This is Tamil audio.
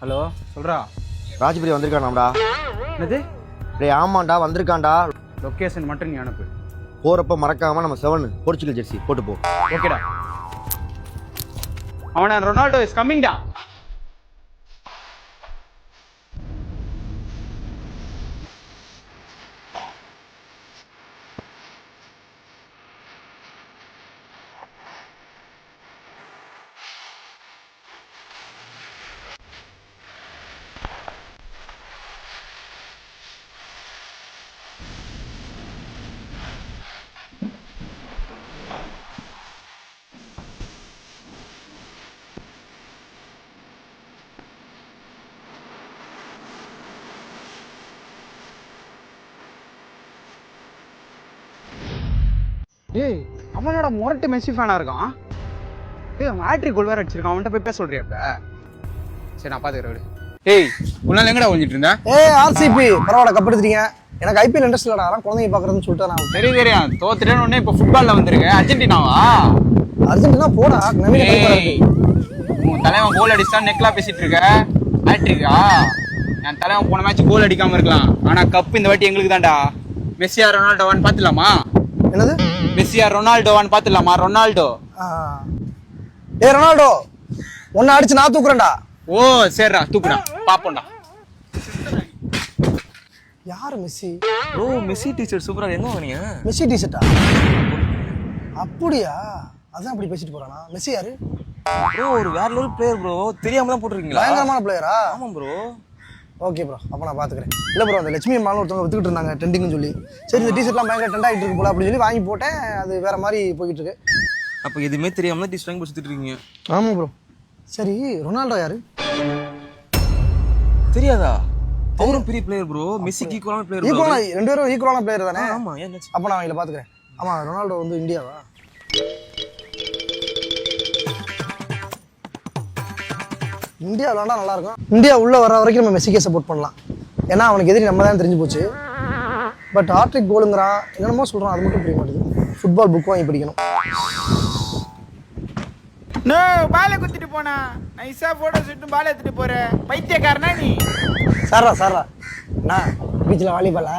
ஹலோ சொல்றா. ராஜ்பிரி வந்திருக்கானாம்டா. என்னது? டேய் ஆமாண்டா வந்திருக்கான்டா. லொக்கேஷன் மட்டும் நீ அனுப்பு. போறப்ப மறக்காம நம்ம 7 போர்ச்சுகல் ஜெர்சி போட்டு போ. ஓகேடா. அவன ரொனால்டோ இஸ் கம்மிங் டா. டேய் அவனோட மொரட்டு மெஸ்ஸி ஃபேனா இருக்கான். டேய் அவன் ஹேட்ரிக் கோல் வேற அடிச்சிருக்கான். அவன்கிட்ட போய் பேச சொல்றியா இப்ப? சரி நான் பாத்துக்கிறேன் விடு. டேய் உன்னால எங்கடா ஒளிஞ்சிட்டு இருந்த? ஆர்சிபி பரவாயில்ல கப் எடுத்துட்டீங்க. எனக்கு ஐபிஎல் இன்ட்ரெஸ்ட் இல்லடா. அதான் குழந்தைங்க பாக்குறதுன்னு சொல்லிட்டு நான் தெரியும் தோத்துட்டேன்னு உடனே இப்போ ஃபுட்பால்ல வந்திருக்க. அர்ஜென்டினாவா? அர்ஜென்டினா போடா. உன் தலைவன் கோல் அடிச்சான் நெக்லா பேசிட்டு இருக்க. ஹேட்ரிக்கா? என் தலைவன் போன மேட்ச் கோல் அடிக்காம இருக்கலாம். ஆனா கப் இந்த வாட்டி எங்களுக்கு தான்டா. மெஸ்ஸியா ரொனால்டோவான்னு பாத்துலாமா? என்னது? மெஸ்ஸியா ரொனால்டோவான்னு பாத்துலாமா? ரொனால்டோ. ரொனால்டோ ஒன்னு அடிச்சு நான் தூக்குறேன்டா. ஓ சரிடா தூக்குடா பாப்போம்டா. யாரு மெஸ்ஸி? ப்ரோ மெஸ்ஸி டீ-ஷர்ட் சூப்பரா எங்க வாங்குனீங்க? மெஸ்ஸி டீ-ஷர்ட்டா? அப்படியா? அதான் அப்படி பேசிட்டு போறானா? மெஸ்ஸி யாரு? ப்ரோ ஒரு வேற லெவல் பிளேயர் ப்ரோ. தெரியாம தான் போட்டுருக்கீங்களா? பயங்கரமான பிளேயரா? ஆமா ப்ரோ. ஓகே ப்ரோ, அப்ப நான் பாத்துக்கிறேன். இல்ல ப்ரோ அந்த லட்சுமி அம்மான்னு ஒருத்தவங்க வித்துக்கிட்டு இருந்தாங்க ட்ரெண்டிங்னு சொல்லி. சரி இந்த டீ-ஷர்ட்லாம் பயங்கர ட்ரெண்ட் ஆகிட்டு இருக்கு போல அப்படின்னு சொல்லி வாங்கி போட்டேன். அது வேற மாதிரி போய்கிட்டு இருக்கு. அப்ப எதுவுமே தெரியாம தான் டீ-ஷர்ட் வாங்கி சுத்திட்டு இருக்கீங்க. ஆமா ப்ரோ. சரி ரொனால்டோ யாரு? தெரியாதா? அவரும் பெரிய பிளேயர் ப்ரோ. மெஸ்ஸிக்கு ஈக்குவலான பிளேயர் ப்ரோ. ஈக்குவலா ரெண்டு பேரும் ஈக்குவலான பிளேயர் தானே? ஆமா என்னாச்சு? அப்ப நான் இத பாத்துக்கிறேன். ஆமா ரொனால்டோ வந்து இந்தியாவா? இந்தியா விளையாண்டா நல்லா இருக்கும். இந்தியா உள்ள வர வரைக்கும் நம்ம மெஸ்ஸிக்கே சப்போர்ட் பண்ணலாம். ஏன்னா அவனுக்கு எதிரி நம்ம தான் தெரிஞ்சு போச்சு. பட் ஹாட்ரிக் கோலுங்கிறான் என்னென்னமோ சொல்றான். அது மட்டும் புரிய மாட்டேங்குது. ஃபுட்பால் புக் வாங்கி படிக்கணும். நோ பாலை குத்திட்டு போனா நைஸா போட்டோ ஷூட் பால் எடுத்துட்டு போற பைத்தியக்காரனா நீ? சாரா அண்ணா பீச்சில் வாலிபாலா?